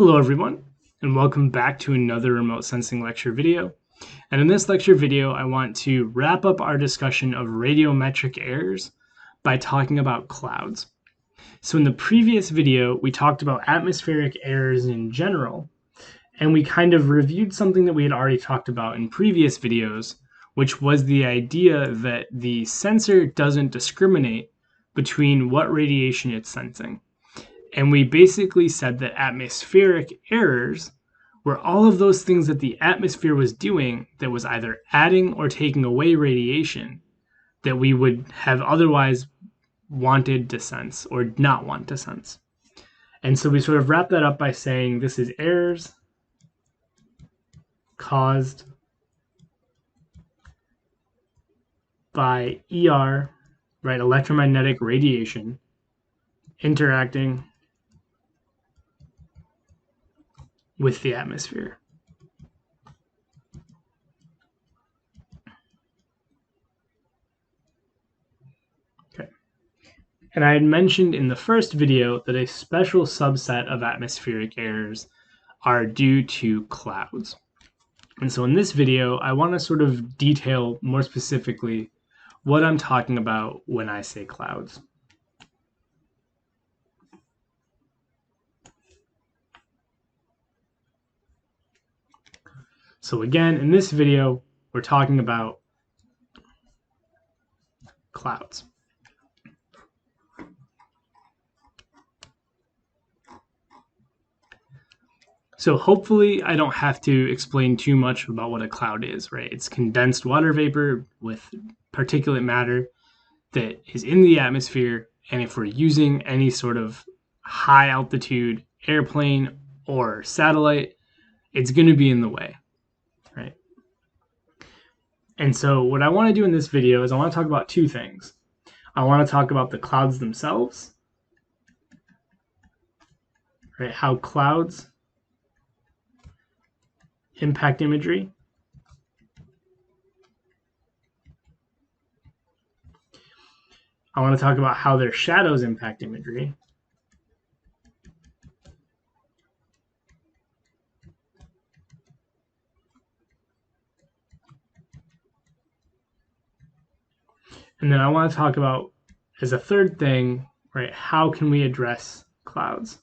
Hello everyone, and welcome back to another remote sensing lecture video. And in this lecture video, I want to wrap up our discussion of radiometric errors by talking about clouds. So in the previous video, we talked about atmospheric errors in general, and we kind of reviewed something that we had already talked about in previous videos, which was the idea that the sensor doesn't discriminate between what radiation it's sensing. And we basically said that atmospheric errors were all of those things that the atmosphere was doing that was either adding or taking away radiation that we would have otherwise wanted to sense or not want to sense. And so we sort of wrap that up by saying this is errors caused by ER, right, electromagnetic radiation, interacting with the atmosphere. Okay. And I had mentioned in the first video that a special subset of atmospheric errors are due to clouds. And so in this video, I want to sort of detail more specifically what I'm talking about when I say clouds. So again, in this video, we're talking about clouds. So hopefully I don't have to explain too much about what a cloud is, right? It's condensed water vapor with particulate matter that is in the atmosphere. And if we're using any sort of high altitude airplane or satellite, it's going to be in the way, right? And so what I want to do in this video is I want to talk about two things. I want to talk about the clouds themselves, right? How clouds impact imagery. I want to talk about how their shadows impact imagery. And then I want to talk about, as a third thing, right, how can we address clouds?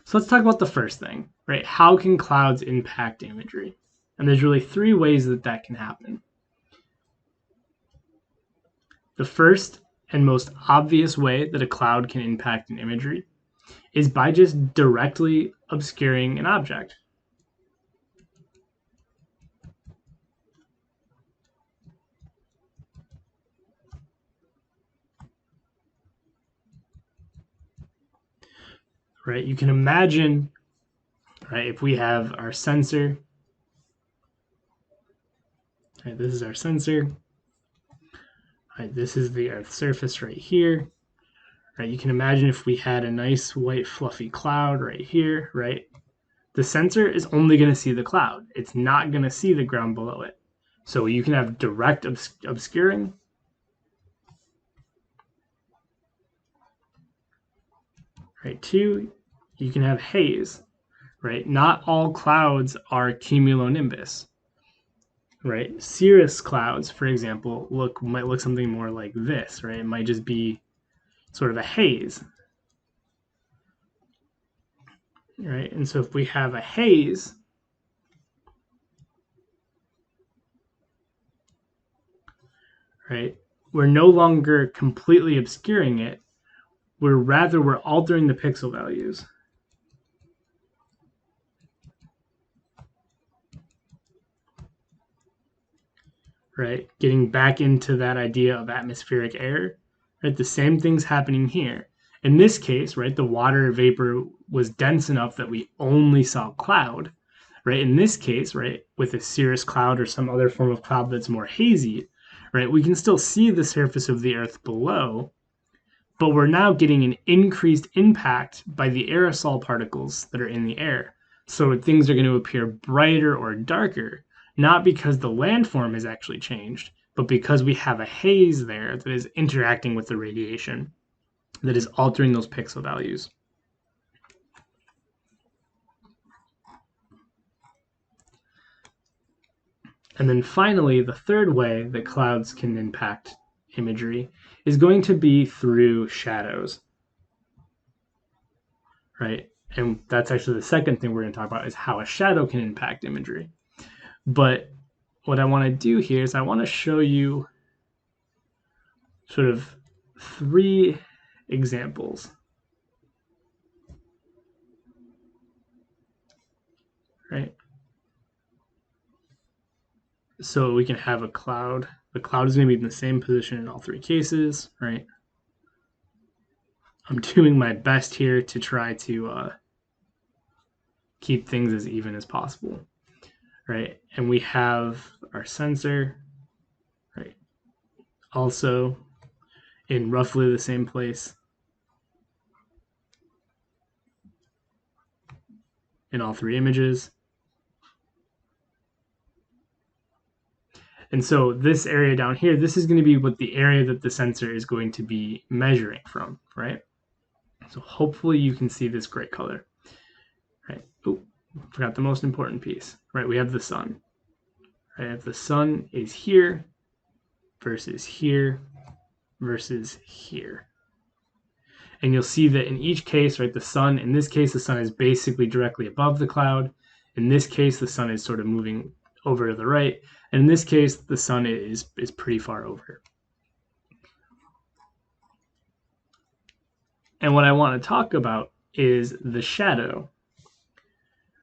So let's talk about the first thing, right? How can clouds impact imagery? And there's really three ways that that can happen. The first and most obvious way that a cloud can impact an imagery is by just directly obscuring an object. Right? You can imagine, right, if we have our sensor, right, this is our sensor, right, this is the Earth's surface right here, right? You can imagine if we had a nice white fluffy cloud right here, right? The sensor is only going to see the cloud. It's not going to see the ground below it. So you can have direct obscuring, right? Two, you can have haze, right? Not all clouds are cumulonimbus, right? Cirrus clouds, for example, might look something more like this, right? It might just be sort of a haze, right? And so if we have a haze, right, we're no longer completely obscuring it. We're altering the pixel values. Right, getting back into that idea of atmospheric error, right? The same thing's happening here. In this case, right, the water vapor was dense enough that we only saw cloud, right? In this case, right, with a cirrus cloud or some other form of cloud that's more hazy, right, we can still see the surface of the Earth below, but we're now getting an increased impact by the aerosol particles that are in the air. So things are going to appear brighter or darker, not because the landform has actually changed, but because we have a haze there that is interacting with the radiation, that is altering those pixel values. And then finally, the third way that clouds can impact imagery is going to be through shadows, right? And that's actually the second thing we're going to talk about, is how a shadow can impact imagery. But what I want to do here is I want to show you sort of 3 examples, right? So we can have a cloud. The cloud is going to be in the same position in all 3 cases, right? I'm doing my best here to try to keep things as even as possible, right? And we have our sensor, right, also in roughly the same place in all 3 images. And so this area down here, this is going to be what the area that the sensor is going to be measuring from, right? So hopefully you can see this gray color, right? Oh, forgot the most important piece, right? We have the sun, right? If the sun is here versus here versus here. And you'll see that in each case, right, the sun, in this case, the sun is basically directly above the cloud. In this case, the sun is sort of moving over to the right. And in this case, the sun is pretty far over. And what I want to talk about is the shadow.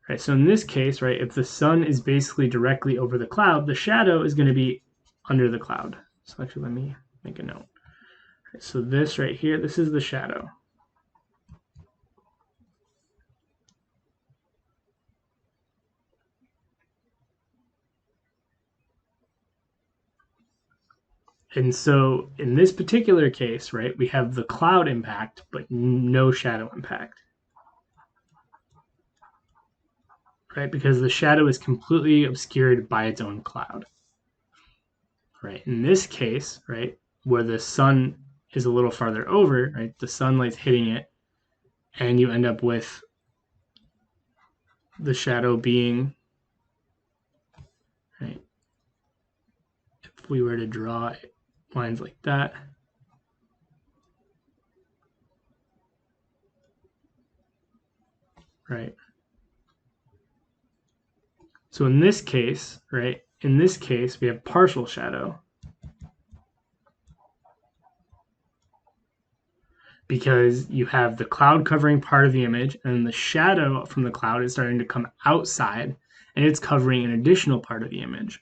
Right, so in this case, right, if the sun is basically directly over the cloud, the shadow is going to be under the cloud. So actually, let me make a note. Right, so this right here, this is the shadow. And so in this particular case, right, we have the cloud impact, but no shadow impact. Right, because the shadow is completely obscured by its own cloud. Right, in this case, right, where the sun is a little farther over, right, the sunlight's hitting it, and you end up with the shadow being, right, if we were to draw lines like that, right. So in this case, right, in this case, we have partial shadow, because you have the cloud covering part of the image, and the shadow from the cloud is starting to come outside, and it's covering an additional part of the image.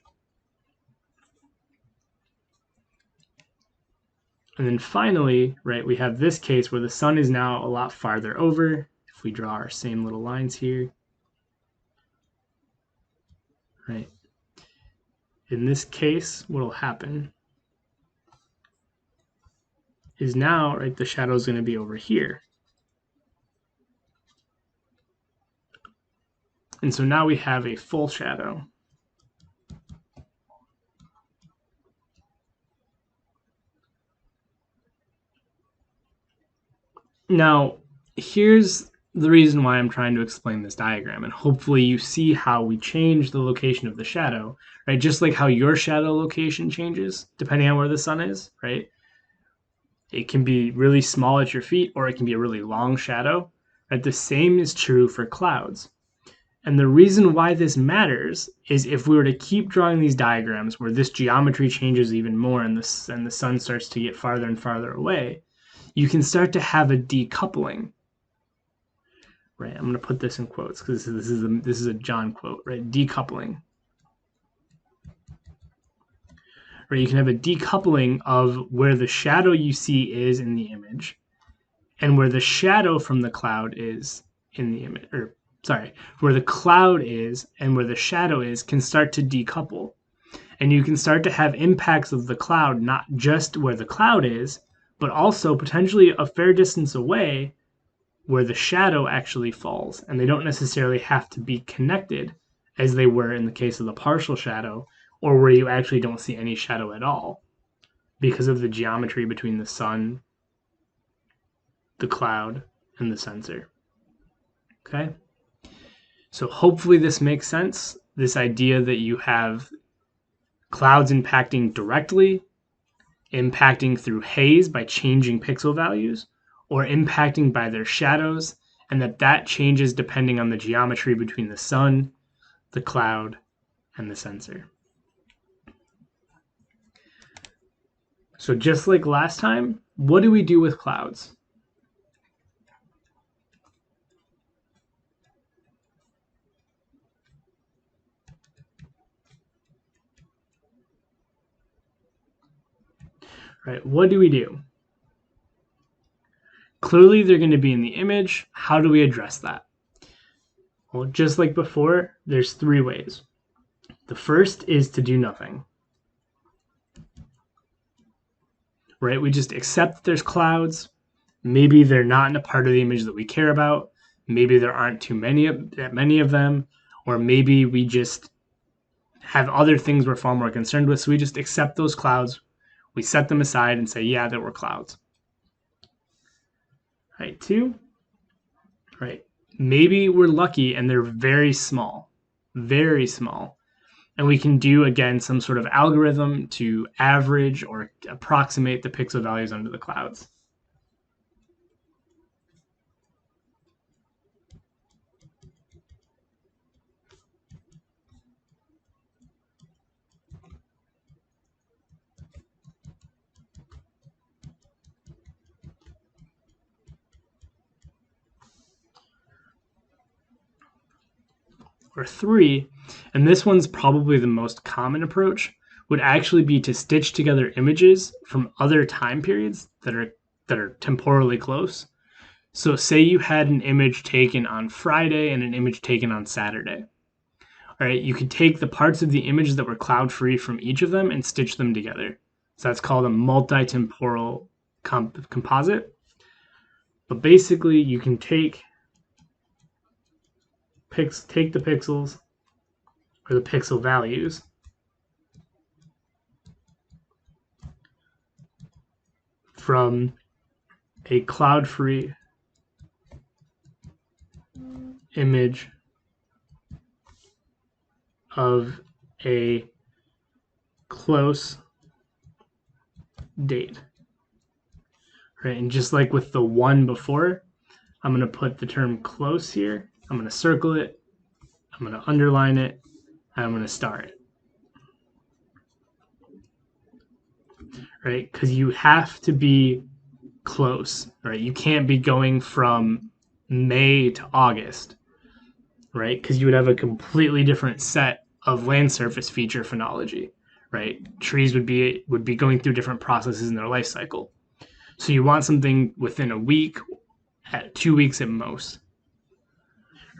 And then finally, right, we have this case where the sun is now a lot farther over. If we draw our same little lines here, right, in this case, what will happen is now, right, the shadow is going to be over here. And so now we have a full shadow. Now, here's the reason why I'm trying to explain this diagram, and hopefully you see how we change the location of the shadow, right? Just like how your shadow location changes depending on where the sun is, right? It can be really small at your feet, or it can be a really long shadow, right? The same is true for clouds. And the reason why this matters is if we were to keep drawing these diagrams where this geometry changes even more and the sun starts to get farther and farther away, you can start to have a decoupling. Right, I'm going to put this in quotes because this is a John quote, right? Decoupling. Right, you can have a decoupling of where the shadow you see is in the image and where the shadow from the cloud is in the image, or sorry, where the cloud is and where the shadow is can start to decouple. And you can start to have impacts of the cloud, not just where the cloud is, but also potentially a fair distance away where the shadow actually falls. And they don't necessarily have to be connected as they were in the case of the partial shadow, or where you actually don't see any shadow at all because of the geometry between the sun, the cloud, and the sensor. Okay? So hopefully this makes sense. This idea that you have clouds impacting directly, impacting through haze by changing pixel values, or impacting by their shadows, and that changes depending on the geometry between the sun, the cloud, and the sensor. So just like last time, what do we do with clouds? Right, what do we do? Clearly they're going to be in the image. How do we address that? Well, just like before, there's 3 ways. The first is to do nothing. Right, we just accept that there's clouds. Maybe they're not in a part of the image that we care about. Maybe there aren't too many of them, or maybe we just have other things we're far more concerned with. So we just accept those clouds. We set them aside and say, yeah, there were clouds. Right, 2. Right, maybe we're lucky and they're very small, and we can do, again, some sort of algorithm to average or approximate the pixel values under the clouds. Or 3, and this one's probably the most common approach, would actually be to stitch together images from other time periods that are temporally close. So say you had an image taken on Friday and an image taken on Saturday. All right, you could take the parts of the image that were cloud free from each of them and stitch them together. So that's called a multi-temporal composite. But basically, you can take the pixels or the pixel values from a cloud-free image of a close date. Right, and just like with the 1 before, I'm going to put the term close here. I'm going to circle it. I'm going to underline it. And I'm going to star it. Right, because you have to be close. Right, you can't be going from May to August. Right, because you would have a completely different set of land surface feature phenology. Right, trees would be going through different processes in their life cycle. So you want something within a week, at 2 weeks at most.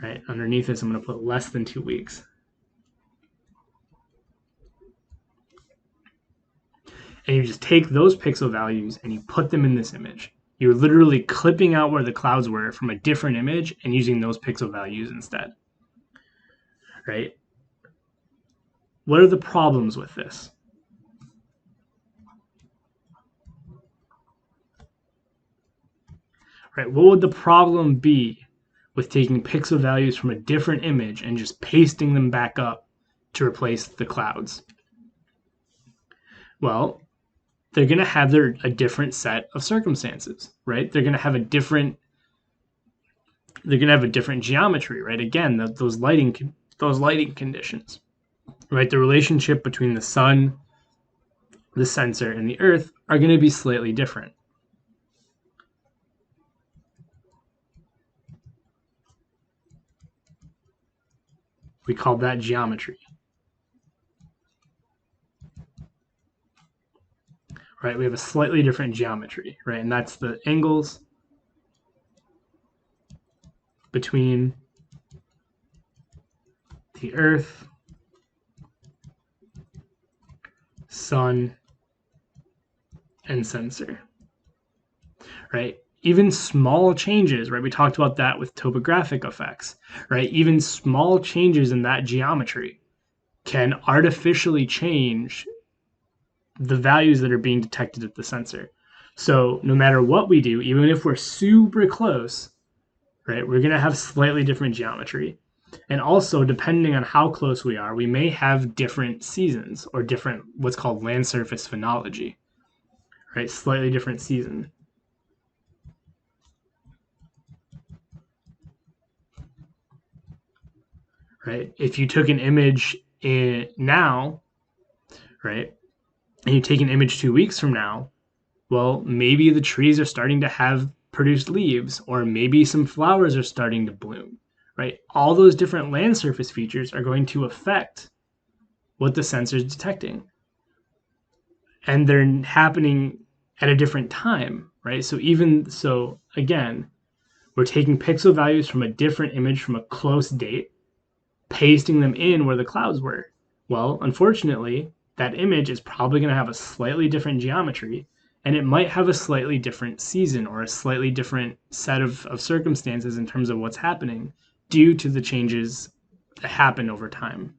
Right, underneath this, I'm going to put less than 2 weeks. And you just take those pixel values and you put them in this image. You're literally clipping out where the clouds were from a different image and using those pixel values instead. Right? What are the problems with this? Right? What would the problem be with taking pixel values from a different image and just pasting them back up to replace the clouds? Well, they're going to have a different set of circumstances, right? They're going to have a different geometry, right? Again, those lighting conditions, right? The relationship between the sun, the sensor, and the earth are going to be slightly different. We call that geometry. Right? We have a slightly different geometry, right? And that's the angles between the earth, sun, and sensor. Right? even small changes, right? We talked about that with topographic effects, right? Even small changes in that geometry can artificially change the values that are being detected at the sensor. So no matter what we do, even if we're super close, right, we're going to have slightly different geometry. And also, depending on how close we are, we may have different seasons or different what's called land surface phenology, right? Slightly different season. Right? If you took an image now, right, and you take an image 2 weeks from now, well, maybe the trees are starting to have produced leaves, or maybe some flowers are starting to bloom, right? All those different land surface features are going to affect what the sensor is detecting. And they're happening at a different time, right? So even so, again, we're taking pixel values from a different image from a close date, pasting them in where the clouds were. Well, unfortunately, that image is probably going to have a slightly different geometry, and it might have a slightly different season or a slightly different set of circumstances in terms of what's happening due to the changes that happen over time.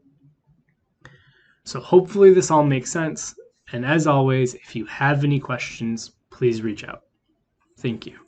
So hopefully this all makes sense. And as always, if you have any questions, please reach out. Thank you.